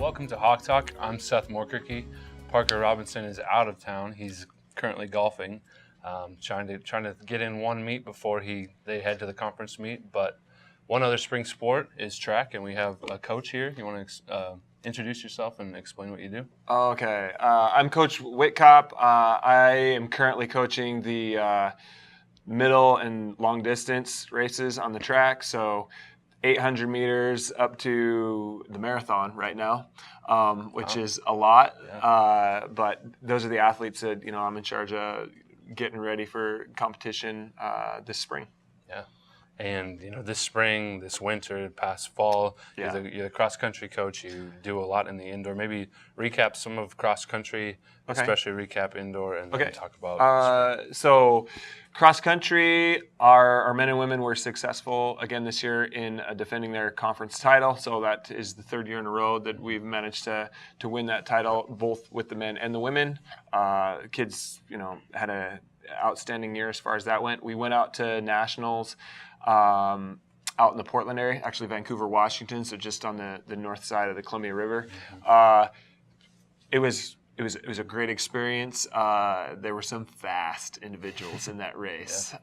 welcome to HawkTalk. I'm Seth Morkirky. Parker Robinson is out of town. He's currently golfing, trying to get in one meet before they head to the conference meet. But one other spring sport is track, and we have a coach here. You want to introduce yourself and explain what you do? Okay. I'm Coach Whitcop. I am currently coaching the middle and long distance races on the track. So 800 meters up to the marathon right now, which is a lot. Yeah. But those are the athletes that, I'm in charge of getting ready for competition this spring. Yeah. And, this spring, this winter, past fall, you're the cross-country coach. You do a lot in the indoor. Maybe recap some of cross-country, especially recap indoor, and then talk about So cross-country, our men and women were successful again this year in defending their conference title. So that is the third year in a row that we've managed to win that title, both with the men and the women. Kids, had an outstanding year as far as that went. We went out to nationals out in the Portland area, actually Vancouver, Washington, so just on the north side of the Columbia River. It was a great experience. There were some fast individuals in that race.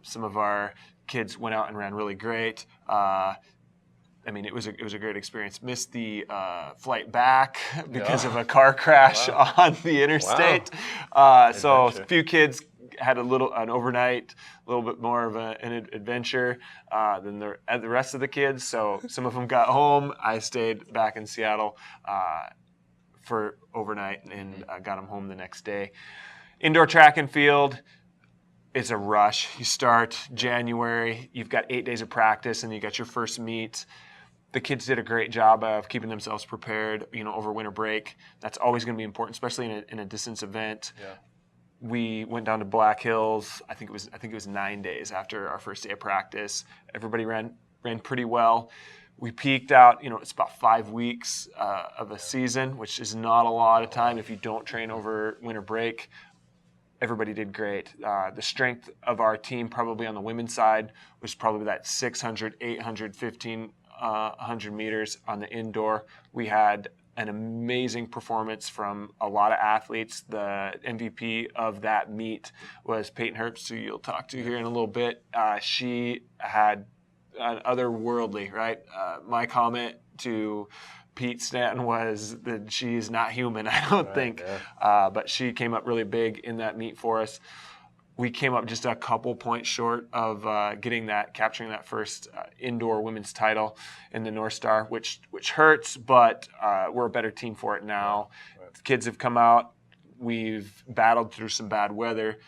Some of our kids went out and ran really great. It was a great experience. Missed the flight back because of a car crash on the interstate. So a few kids had an overnight, a little bit more of an adventure than the rest of the kids. So some of them got home. I stayed back in Seattle for overnight and got them home the next day. Indoor track and field, it's a rush. You start January, you've got 8 days of practice, and you got your first meet. The kids did a great job of keeping themselves prepared, over winter break. That's always going to be important, especially in a distance event. Yeah. We went down to Black Hills. I think it was 9 days after our first day of practice. Everybody ran pretty well. We peaked out. It's about 5 weeks of a season, which is not a lot of time if you don't train over winter break. Everybody did great. The strength of our team, probably on the women's side, was probably that 600, 800, 1,500 meters on the indoor. We had an amazing performance from a lot of athletes. The MVP of that meet was Peyton Herbst, who you'll talk to here in a little bit. She had an otherworldly, right? My comment to Pete Stanton was that she's not human, I don't think. Yeah. But she came up really big in that meet for us. We came up just a couple points short of capturing that first indoor women's title in the North Star, which hurts, but we're a better team for it now. Right. The kids have come out. We've battled through some bad weather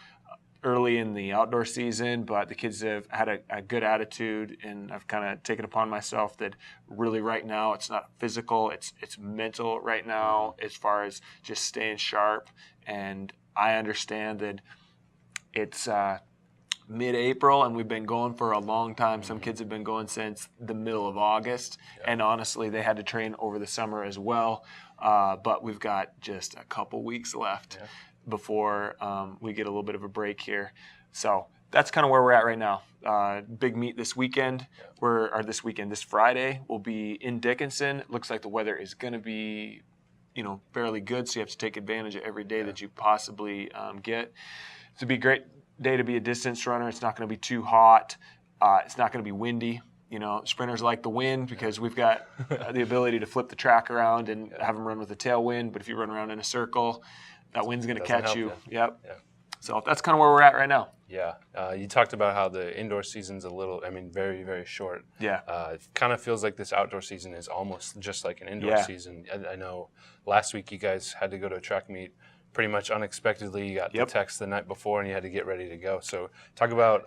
early in the outdoor season, but the kids have had a good attitude, and I've kind of taken upon myself that really right now it's not physical, it's mental right now as far as just staying sharp. And I understand that it's mid-April, and we've been going for a long time. Some kids have been going since the middle of August, and honestly, they had to train over the summer as well. But we've got just a couple weeks left before we get a little bit of a break here. So that's kind of where we're at right now. Big meet this weekend. This Friday, we'll be in Dickinson. It looks like the weather is going to be, fairly good, so you have to take advantage of every day that you possibly get. It's going to be a great day to be a distance runner. It's not going to be too hot. It's not going to be windy. Sprinters like the wind because we've got the ability to flip the track around and have them run with a tailwind. But if you run around in a circle, that wind's going to catch you. Yep. Yeah. So that's kind of where we're at right now. Yeah. You talked about how the indoor season's very, very short. Yeah. It kind of feels like this outdoor season is almost just like an indoor season. I know last week you guys had to go to a track meet pretty much unexpectedly. You got the text the night before and you had to get ready to go. So talk about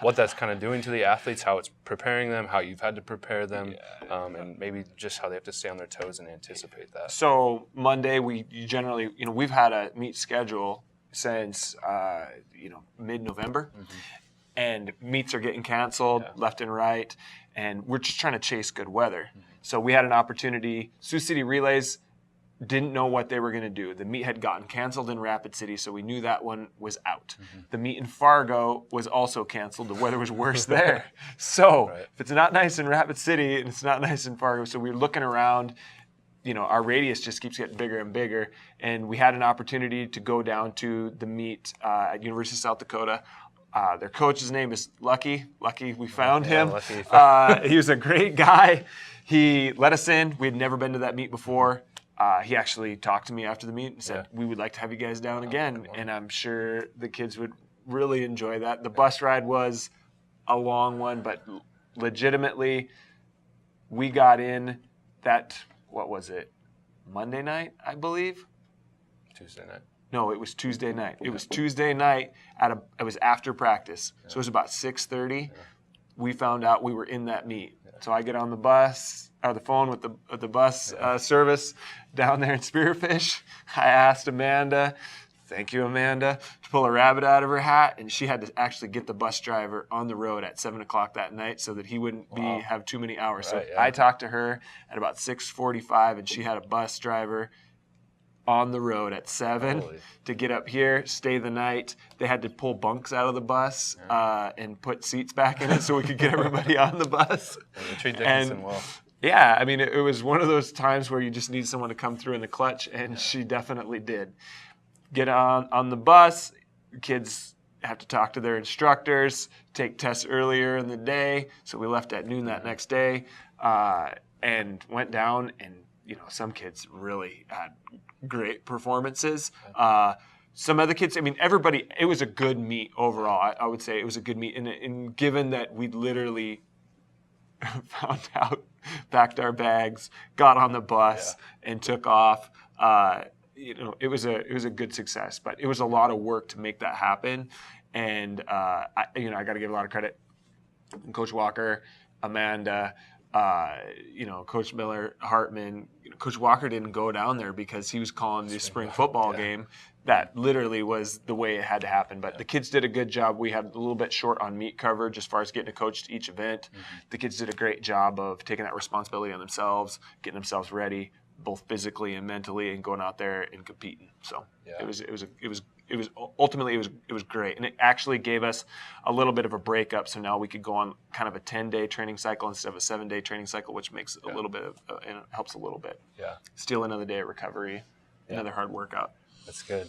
what that's kind of doing to the athletes, how it's preparing them, how you've had to prepare them, and maybe just how they have to stay on their toes and anticipate that. So Monday, we generally, we've had a meet schedule since, mid-November. Mm-hmm. And meets are getting canceled left and right, and we're just trying to chase good weather. Mm-hmm. So we had an opportunity. Sioux City Relays didn't know what they were going to do. The meet had gotten canceled in Rapid City, so we knew that one was out. Mm-hmm. The meet in Fargo was also canceled. The weather was worse there. So if it's not nice in Rapid City and it's not nice in Fargo, so we were looking around. our radius just keeps getting bigger and bigger. And we had an opportunity to go down to the meet at University of South Dakota. Their coach's name is Lucky. Lucky, we found him. He was a great guy. He let us in. We had never been to that meet before. He actually talked to me after the meet and said, we would like to have you guys down again. And I'm sure the kids would really enjoy that. The bus ride was a long one, but legitimately, we got in that, what was it, Monday night, I believe? Tuesday night. No, it was Tuesday night. It was Tuesday night. It was after practice. So it was about 6:30. We found out we were in that meet. So I get on the bus, or the phone with the bus service down there in Spearfish. I asked Amanda, thank you, Amanda, to pull a rabbit out of her hat, and she had to actually get the bus driver on the road at 7 o'clock that night so that he wouldn't have too many hours. Right, so I talked to her at about 6:45, and she had a bus driver on the road at 7 to get up here, stay the night. They had to pull bunks out of the bus and put seats back in it so we could get everybody on the bus. And you treat Dickinson well. Yeah, I mean, it was one of those times where you just need someone to come through in the clutch, and she definitely did. Get on the bus, kids have to talk to their instructors, take tests earlier in the day, so we left at noon that next day, and went down, and some kids really had great performances. Some other kids, I mean, everybody, it was a good meet overall. I would say it was a good meet. And given that we literally found out, packed our bags, got on the bus, and took off, it was a good success. But it was a lot of work to make that happen. And, I got to give a lot of credit. Coach Walker, Amanda, Coach Miller, Hartman. Coach Walker didn't go down there because he was calling the spring football game. That literally was the way it had to happen. But the kids did a good job. We had a little bit short on meet coverage as far as getting a coach to each event. The kids did a great job of taking that responsibility on themselves, getting themselves ready, both physically and mentally, and going out there and competing. So it was ultimately it was great, and it actually gave us a little bit of a breakup. So now we could go on kind of a 10-day training cycle instead of a 7-day training cycle, which makes a little bit of and it helps a little bit. Yeah, steal another day of recovery, another hard workout. That's good.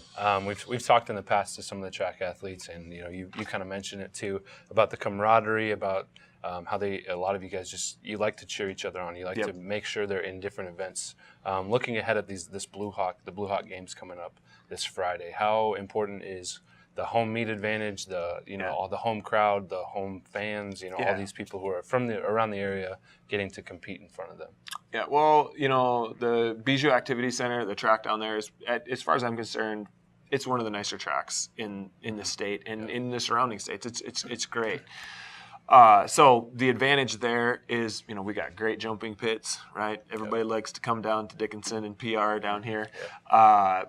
We've talked in the past to some of the track athletes, and you kind of mentioned it too about the camaraderie, about how a lot of you guys you like to cheer each other on. You like to make sure they're in different events. Looking ahead at the Blue Hawk games coming up this Friday, how important is the home meet advantage, all the home crowd, the home fans, all these people who are from around the area getting to compete in front of them? Yeah, well, the Bijou Activity Center, the track down there is, as far as I'm concerned, it's one of the nicer tracks in the state and in the surrounding states. It's great. So the advantage there is, we got great jumping pits, right? Everybody likes to come down to Dickinson and PR down here.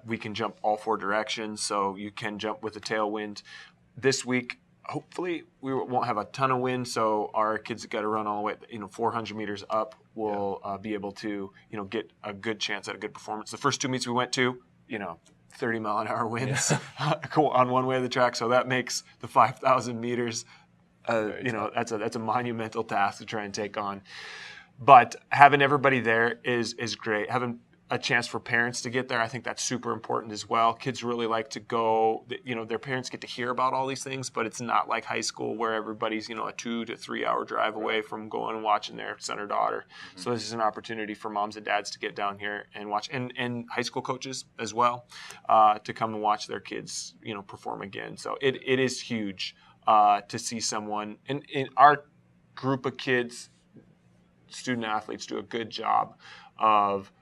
We can jump all 4 directions, so you can jump with a tailwind. This week, hopefully, we won't have a ton of wind, so our kids that got to run all the way, 400 meters up will be able to, get a good chance at a good performance. The first 2 meets we went to, 30-mile-an-hour winds on one way of the track, so that makes the 5,000 meters. That's a monumental task to try and take on. But having everybody there is great. Having a chance for parents to get there, I think that's super important as well. Kids really like to go, their parents get to hear about all these things, but it's not like high school where everybody's, a 2 to 3 hour drive away from going and watching their son or daughter. So this is an opportunity for moms and dads to get down here and watch, and high school coaches as well, to come and watch their kids, perform again. So it is huge. To see someone, and in our group of kids, student athletes do a good job of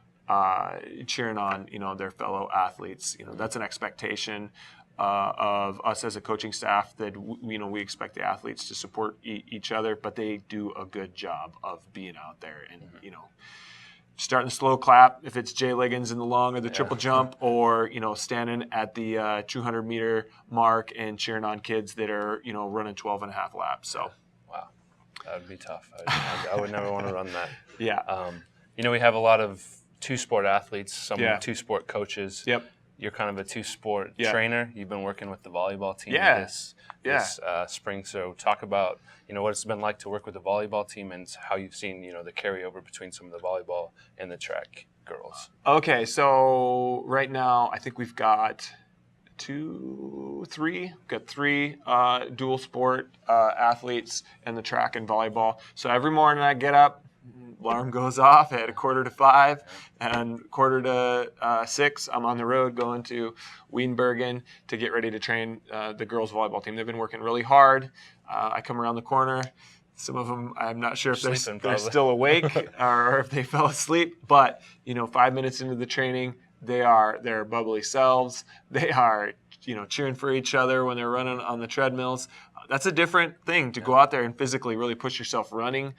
cheering on, their fellow athletes. That's an expectation of us as a coaching staff, that we expect the athletes to support each other, but they do a good job of being out there and starting the slow clap if it's Jay Liggins in the long or the triple jump, or standing at the 200-meter mark and cheering on kids that are running 12 and a half laps. So wow, that would be tough. I would never want to run that. Yeah. We have a lot of 2-sport athletes, some 2-sport coaches. Yep. You're kind of a 2-sport trainer. You've been working with the volleyball team this spring. So talk about what it's been like to work with the volleyball team and how you've seen the carryover between some of the volleyball and the track. girls? Okay, so right now I think we've got three dual sport athletes in the track and volleyball. So every morning I get up, alarm goes off at 4:45, and 5:45, I'm on the road going to Weenbergen to get ready to train the girls volleyball team. They've been working really hard. I come around the corner. Some of them, I'm not sure if they're still awake or if they fell asleep. But 5 minutes into the training, they're their bubbly selves. They are, cheering for each other when they're running on the treadmills. That's a different thing to go out there and physically really push yourself running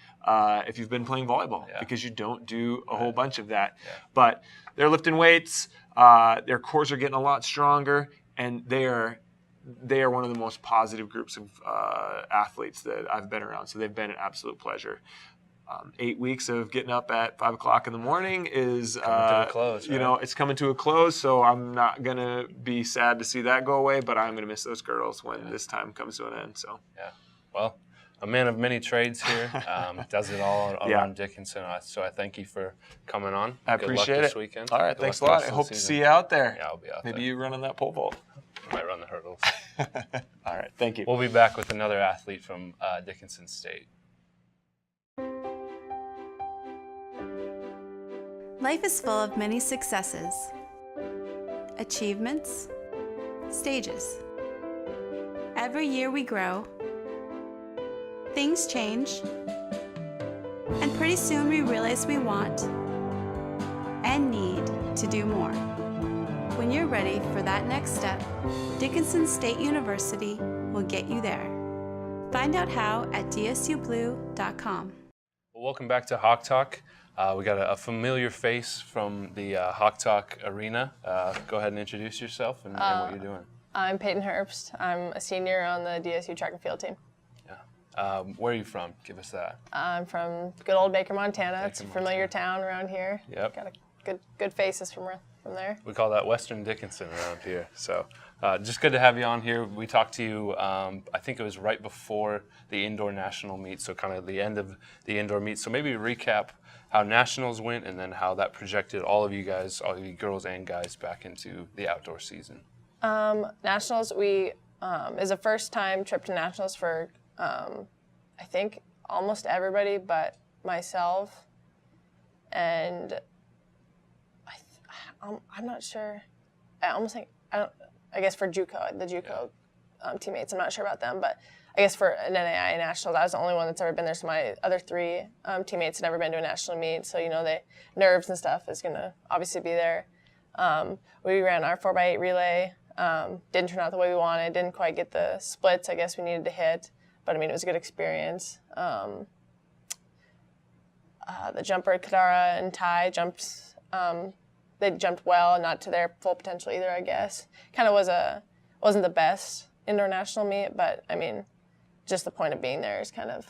if you've been playing volleyball, because you don't do a whole bunch of that. Yeah. But they're lifting weights. Their cores are getting a lot stronger, and they are one of the most positive groups of athletes that I've been around. So they've been an absolute pleasure. 8 weeks of getting up at 5 o'clock in the morning is coming to a close, right? It's coming to a close. So I'm not gonna be sad to see that go away, but I'm gonna miss those girls when this time comes to an end. So well, a man of many trades here, does it all around Dickinson. So I thank you for coming on. I appreciate it. Good luck this weekend. All right, thanks a lot. I hope to see you out there. Yeah, I'll be out there. Maybe you running that pole vault. I might run the hurdles. All right, thank you. We'll be back with another athlete from Dickinson State. Life is full of many successes, achievements, stages. Every year we grow, things change, and pretty soon we realize we want and need to do more. When you're ready for that next step, Dickinson State University will get you there. Find out how at dsublue.com. Well, welcome back to Hawk Talk. We got a familiar face from the HawkTalk Arena. Go ahead and introduce yourself and what you're doing. I'm Peyton Herbst. I'm a senior on the DSU track and field team. Yeah. Where are you from? Give us that. I'm from good old Baker, Montana. It's a familiar town around here. Yep. Got a good faces from there. We call that Western Dickinson around here. So just good to have you on here. We talked to you, I think it was right before the indoor national meet, so kind of the end of the indoor meet. So maybe recap how nationals went and then how that projected all of you guys, all of you girls and guys, back into the outdoor season. Nationals, is a first time trip to nationals for, I think, almost everybody but myself. And I'm not sure. I guess for JUCO, the JUCO teammates, I'm not sure about them, but I guess for an NAIA national, I was the only one that's ever been there. So my other three teammates had never been to a national meet. So, the nerves and stuff is going to obviously be there. We ran our 4x8 relay. Didn't turn out the way we wanted. Didn't quite get the splits I guess we needed to hit. But, it was a good experience. The jumper, Kadara and Ty jumped. They jumped well, not to their full potential either, I guess. Kind of wasn't the best indoor national meet, but, just the point of being there is kind of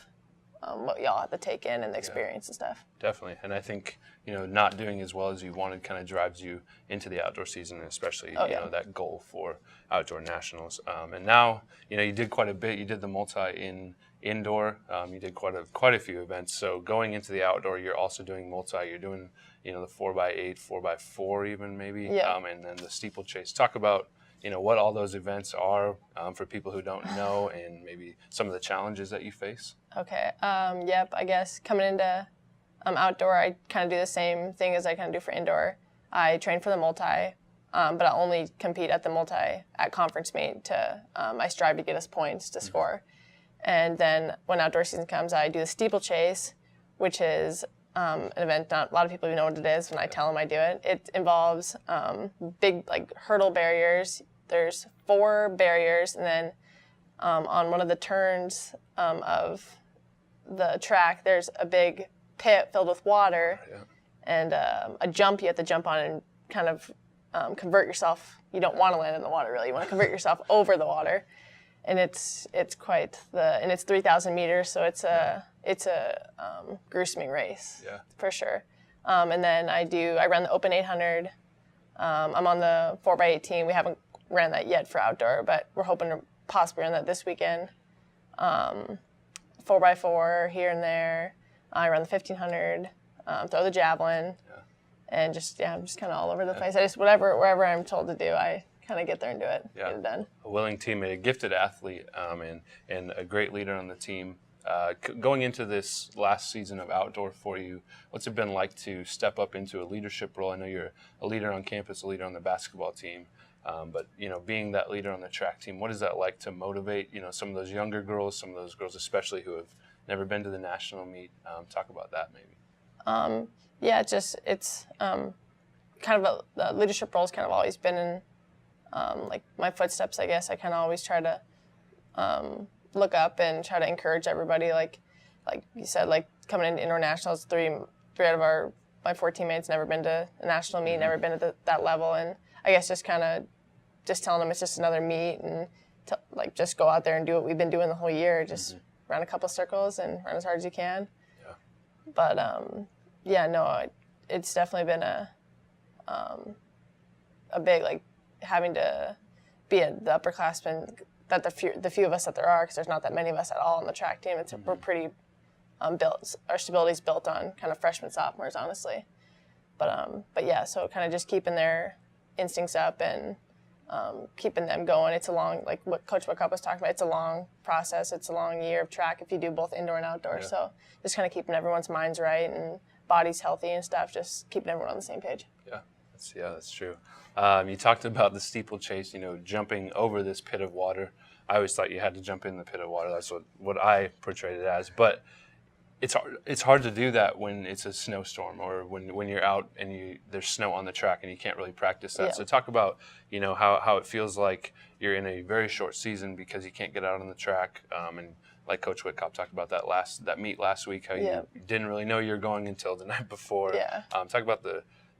what y'all have to take in and the experience and stuff. Definitely. And I think, not doing as well as you wanted kind of drives you into the outdoor season, and especially, that goal for outdoor nationals. And now, you did quite a bit. You did the multi-indoor. You did quite a few events. So going into the outdoor, you're also doing multi. You're doing, the 4x8, 4x4 even maybe, and then the steeplechase. Talk about, what all those events are for people who don't know, and maybe some of the challenges that you face. Okay. I guess coming into outdoor, I kind of do the same thing as I kind of do for indoor. I train for the multi, but I only compete at the multi at conference meet to, I strive to get us points to score. And then when outdoor season comes, I do the steeplechase, which is an event not a lot of people even know what it is when I tell them I do it. It involves big hurdle barriers. There's 4 barriers, and then on one of the turns of the track, there's a big pit filled with water, and a jump you have to jump on and kind of convert yourself. You don't want to land in the water, really. You want to convert yourself over the water, and it's quite and it's 3,000 meters, so it's a gruesome race, for sure. And then I run the Open 800. I'm on the 4x8 team. We haven't ran that yet for outdoor, but we're hoping to possibly run that this weekend. 4x4 here and there. I run the 1,500, throw the javelin. and just I'm just kind of all over the place. I just wherever I'm told to do, I kind of get there and do it, get it done. A willing teammate, a gifted athlete, and a great leader on the team. Going into this last season of outdoor for you, what's it been like to step up into a leadership role? I know you're a leader on campus, a leader on the basketball team, but being that leader on the track team, what is that like to motivate some of those younger girls, some of those girls especially who have never been to the national meet? Talk about that maybe. It's kind of the leadership role's kind of always been in like my footsteps, I guess. I kind of always try to look up and try to encourage everybody. Like you said, like coming into internationals, three out of my 4 teammates never been to a national meet, never been at that level, and I guess just kind of just telling them it's just another meet and just go out there and do what we've been doing the whole year, just run a couple circles and run as hard as you can. Yeah. But it's definitely been a big having to be the upperclassmen that the few of us that there are, because there's not that many of us at all on the track team. We're pretty built. Our stability's built on kind of freshmen, sophomores, honestly. But yeah, so kind of just keeping their instincts up and keeping them going. It's a long, like what Coach Wickup was talking about, it's a long process. It's a long year of track if you do both indoor and outdoor. Yeah. So just kind of keeping everyone's minds right and bodies healthy and stuff, just keeping everyone on the same page. Yeah, that's true. You talked about the steeplechase, jumping over this pit of water. I always thought you had to jump in the pit of water. That's what I portrayed it as. But it's hard to do that when it's a snowstorm or when you're out and there's snow on the track and you can't really practice that. Yeah. So talk about how it feels like you're in a very short season because you can't get out on the track. And like Coach Whitcop talked about that meet last week, how you didn't really know you were going until the night before. Yeah. Talk about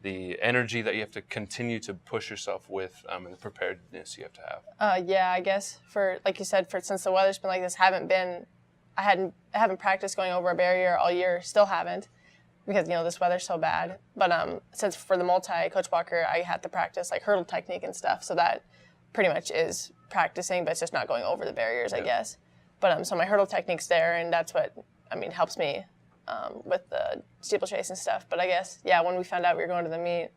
the energy that you have to continue to push yourself with and the preparedness you have to have. I guess like you said, since the weather's been like this, I haven't practiced going over a barrier all year, still haven't, because this weather's so bad. But since for the multi, Coach Walker, I had to practice like hurdle technique and stuff, so that pretty much is practicing, but it's just not going over the barriers, I guess. But so my hurdle technique's there, and that's what helps me with the steeplechase and stuff. But I guess when we found out we were going to the meet,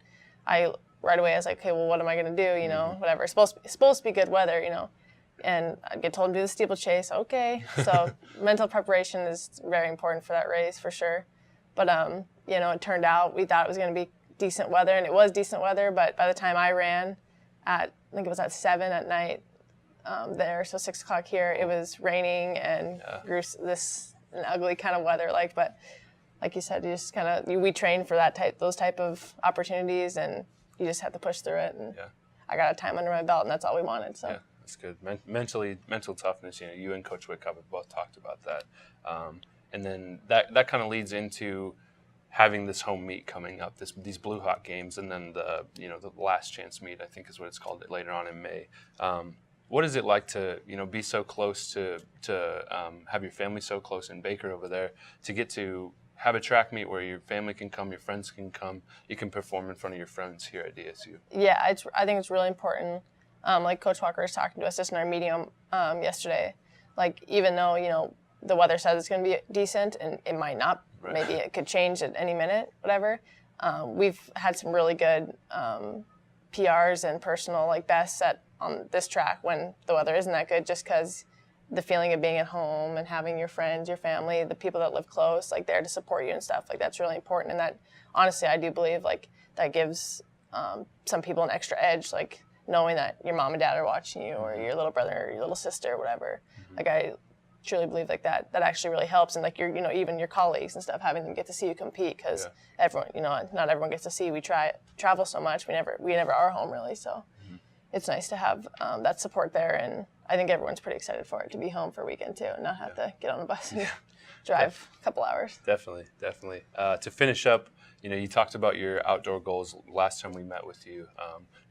right away I was like, okay, well, what am I gonna do? Whatever. It's supposed to be good weather, and I'd get told to do the steeplechase. Okay, so mental preparation is very important for that race for sure. But it turned out we thought it was going to be decent weather, and it was decent weather. But by the time I ran, I think it was at 7 at night there, so 6 o'clock here, it was raining and this an ugly kind of weather. But like you said, you just kind of we train for those type of opportunities, and you just have to push through it. And I got a time under my belt, and that's all we wanted. So. Yeah. That's good. Mental toughness. You and Coach Whitcup have both talked about that, and then that kind of leads into having this home meet coming up, these Blue Hawk games, and then the last chance meet, I think is what it's called later on in May. What is it like to be so close to have your family so close in Baker over there, to get to have a track meet where your family can come, your friends can come, you can perform in front of your friends here at DSU? Yeah, I think it's really important. Like Coach Walker was talking to us just in our meeting yesterday, even though, the weather says it's going to be decent and it might not, maybe it could change at any minute, whatever. We've had some really good PRs and personal bests set on this track when the weather isn't that good, just because the feeling of being at home and having your friends, your family, the people that live close, there to support you and stuff, that's really important. And that, honestly, I do believe that gives some people an extra edge, knowing that your mom and dad are watching you, or your little brother or your little sister or whatever. I truly believe that actually really helps. And even your colleagues and stuff, having them get to see you compete, because everyone, not everyone gets to see. We travel so much, we never are home really. So it's nice to have that support there. And I think everyone's pretty excited for it, to be home for a weekend too, and not have to get on the bus and drive a couple hours. Definitely. To finish up, you talked about your outdoor goals last time we met with you.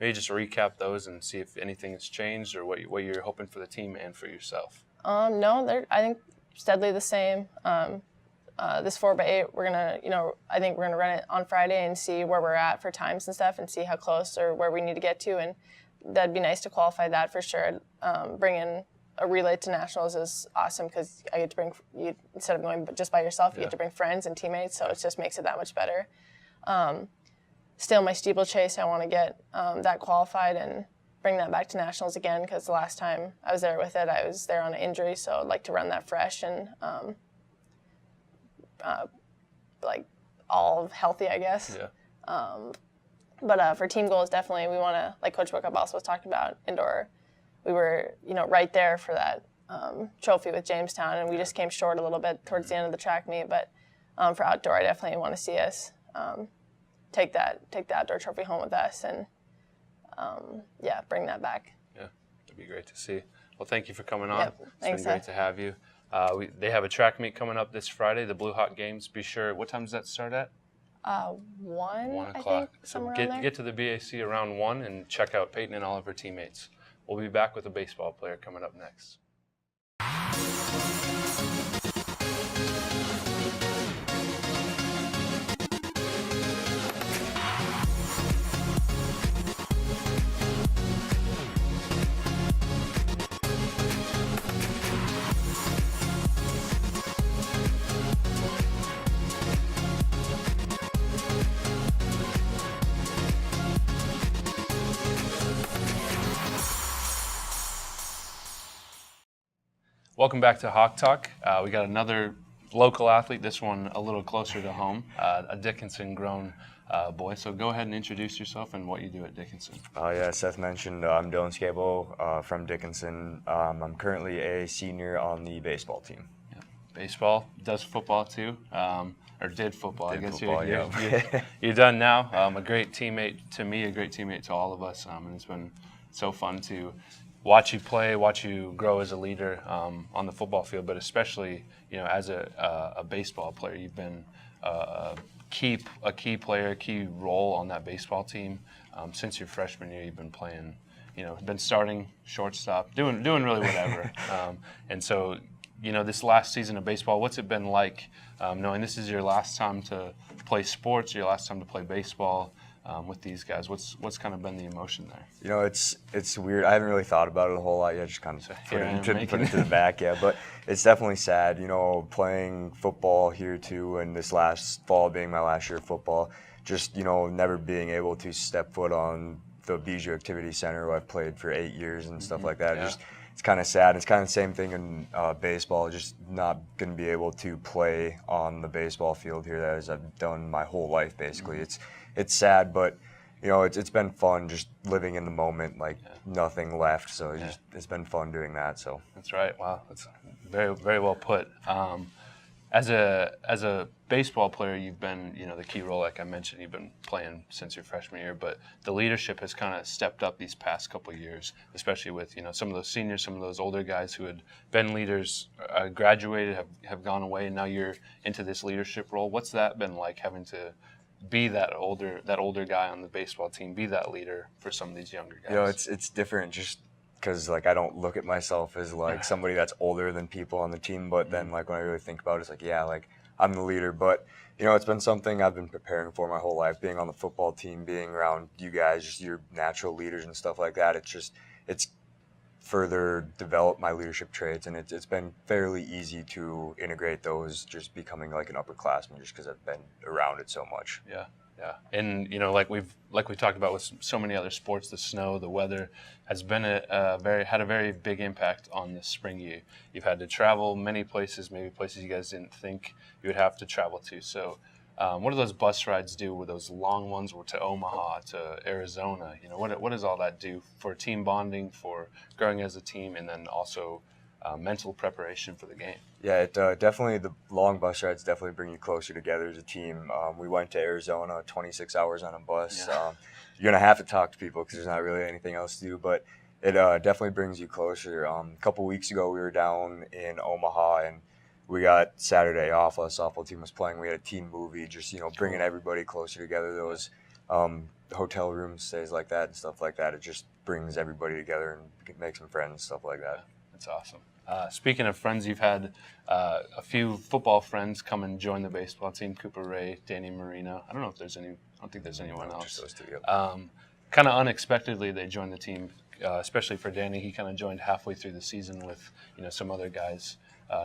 Maybe just recap those and see if anything has changed, or what you're hoping for the team and for yourself. No, I think steadily the same. This 4x8, we're gonna, I think we're gonna run it on Friday and see where we're at for times and stuff, and see how close or where we need to get to, and that'd be nice to qualify that for sure. Bringing a relay to nationals is awesome, because I get to bring you, instead of going just by yourself, you get to bring friends and teammates, so it just makes it that much better. still my steeplechase. I want to get that qualified and bring that back to nationals again, because the last time I was there with it, I was there on an injury, so I'd like to run that fresh and like all healthy, I guess. Yeah. But for team goals, definitely we want to, like Coach Bookop also was talking about, indoor. We were, right there for that trophy with Jamestown, and we just came short a little bit towards the end of the track meet. But for outdoor, I definitely want to see us take the outdoor trophy home with us and bring that back. Yeah, it'd be great to see. Well, thank you for coming on. Yep. It's been great to have you. They have a track meet coming up this Friday, the Blue Hawk Games. Be sure, what time does that start at? 1 o'clock. I think, So get to the BAC around 1 and check out Peyton and all of her teammates. We'll be back with a baseball player coming up next. Welcome back to Hawk Talk. We got another local athlete, this one a little closer to home, a Dickinson-grown boy. So go ahead and introduce yourself and what you do at Dickinson. Yeah, Seth mentioned I'm Dylan Scabo from Dickinson. I'm currently a senior on the baseball team. Yeah. Baseball, does football too, or did football. Did I guess football, you're done now. A great teammate to me, a great teammate to all of us, and it's been so fun to watch you play, watch you grow as a leader on the football field, but especially, as a baseball player, you've been a key player, a key role on that baseball team. Since your freshman year, you've been playing, been starting shortstop, doing really whatever. And so, this last season of baseball, what's it been like knowing this is your last time to play sports, your last time to play baseball? With these guys, what's kind of been the emotion there? It's weird. I haven't really thought about it a whole lot yet. Just kind of put it to the back, yeah. But it's definitely sad, playing football here too, and this last fall being my last year of football. Just never being able to step foot on the Bijou Activity Center, where I've played for 8 years and stuff like that. Yeah. It's kind of sad. It's kind of the same thing in baseball. Just not going to be able to play on the baseball field here as I've done my whole life, basically. It's sad, but it's been fun just living in the moment, like nothing left. So it's been fun doing that. So that's right. Wow, that's very, very well put. As a baseball player, you've been the key role, like I mentioned. You've been playing since your freshman year, but the leadership has kind of stepped up these past couple of years, especially with some of those seniors, some of those older guys who had been leaders, graduated, have gone away, and now you're into this leadership role. What's that been like, having to be that older guy on the baseball team, be that leader for some of these younger guys? It's different just because I don't look at myself as somebody that's older than people on the team, but then when I really think about it, it's I'm the leader. But it's been something I've been preparing for my whole life, being on the football team, being around you guys, just your natural leaders and stuff like that. It's further developed my leadership traits, and it's been fairly easy to integrate those, just becoming like an upperclassman, just because I've been around it so much. Yeah. And like we talked about with so many other sports, the snow, the weather has been had a very big impact on this spring. You've had to travel many places, maybe places you guys didn't think you would have to travel to. So what do those bus rides do, with those long ones to Omaha, to Arizona? What does all that do for team bonding, for growing as a team, and then also mental preparation for the game? Yeah, it definitely, the long bus rides definitely bring you closer together as a team. We went to Arizona, 26 hours on a bus. Yeah. You're going to have to talk to people because there's not really anything else to do, but it definitely brings you closer. A couple weeks ago, we were down in Omaha, and we got Saturday off. Our softball team was playing. We had a team movie, just bringing everybody closer together. Those hotel room stays like that and stuff like that. It just brings everybody together and makes some friends, stuff like that. That's awesome. Speaking of friends, you've had a few football friends come and join the baseball team. Cooper Ray, Danny Marino. I don't think there's anyone else. Just those two, yep. Kind of unexpectedly, they joined the team. Especially for Danny, he kind of joined halfway through the season with some other guys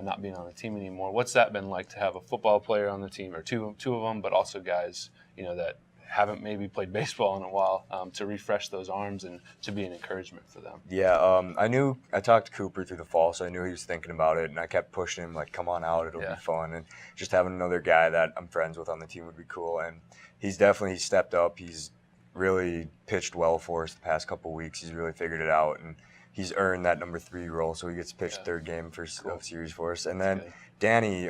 not being on the team anymore. What's that been like, to have a football player on the team, or two of them, but also guys that haven't maybe played baseball in a while, to refresh those arms and to be an encouragement for them. Yeah, I talked to Cooper through the fall, so I knew he was thinking about it, and I kept pushing him, like, come on out, it'll be fun, and just having another guy that I'm friends with on the team would be cool, and he's definitely stepped up. He's really pitched well for us the past couple of weeks. He's really figured it out, and he's earned that number 3 role, so he gets pitched third game for series for us. And then Danny,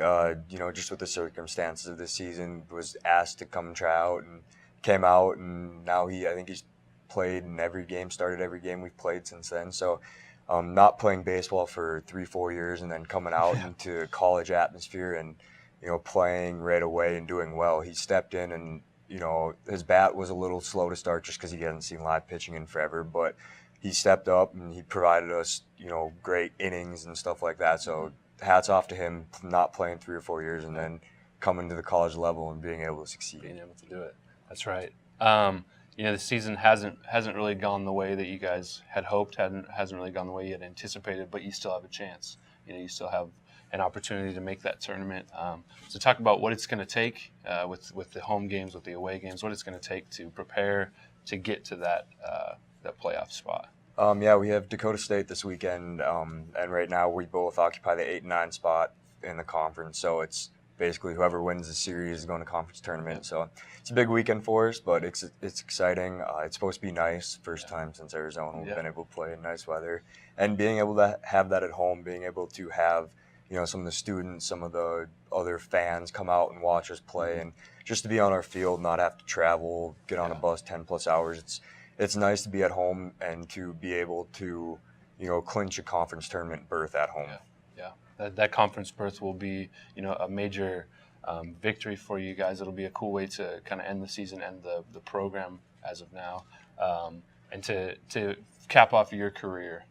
just with the circumstances of this season, was asked to come and try out and came out, and now I think he's played in every game, started every game we've played since then. So not playing baseball for 3-4 years and then coming out into college atmosphere and, playing right away and doing well. He stepped in and, his bat was a little slow to start just because he hadn't seen live pitching in forever, but he stepped up and he provided us, great innings and stuff like that. So hats off to him, not playing 3 or 4 years and then coming to the college level and being able to succeed. Being able to do it. That's right. The season hasn't really gone the way that you guys had hoped, hasn't really gone the way you had anticipated, but you still have a chance. You still have an opportunity to make that tournament. So talk about what it's going to take with the home games, with the away games, what it's going to take to prepare to get to that playoff spot. We have Dakota State this weekend, and right now we both occupy the 8 and 9 spot in the conference. So it's basically whoever wins the series is going to conference tournament. So it's a big weekend for us, but it's exciting. It's supposed to be nice. First time since Arizona we've been able to play in nice weather, and being able to have that at home, being able to have some of the students, some of the other fans come out and watch us play, and just to be on our field, not have to travel, get on a bus 10+ hours. It's nice to be at home and to be able to clinch a conference tournament berth at home. That conference berth will be, a major victory for you guys. It'll be a cool way to kind of end the season, end the program as of now, and to cap off your career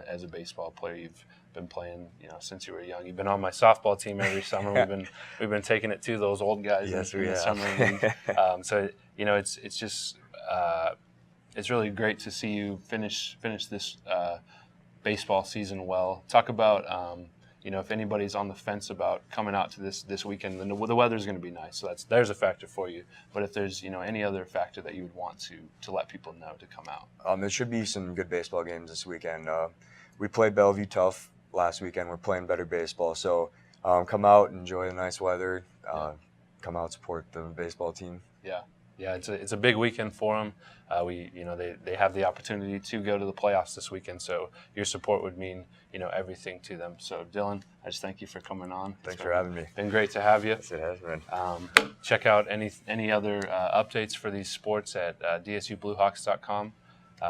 as a baseball player. You've been playing, since you were young. You've been on my softball team every summer. We've been taking it to those old guys in the summer league. So it's just it's really great to see you finish this baseball season well. Talk about if anybody's on the fence about coming out to this weekend, then the weather's going to be nice, so there's a factor for you. But if there's any other factor that you would want to let people know to come out, there should be some good baseball games this weekend. We played Bellevue tough last weekend. We're playing better baseball, so come out, enjoy the nice weather, come out, support the baseball team. Yeah, it's a big weekend for them. They have the opportunity to go to the playoffs this weekend, so your support would mean everything to them. So Dylan, I just thank you for coming on. Thanks for having me. Been great to have you. Yes, it has been. Check out any other updates for these sports at dsubluehawks.com.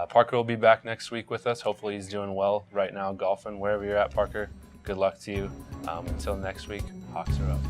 Parker will be back next week with us. Hopefully he's doing well right now golfing. Wherever you're at, Parker, good luck to you. Until next week, Hawks are up.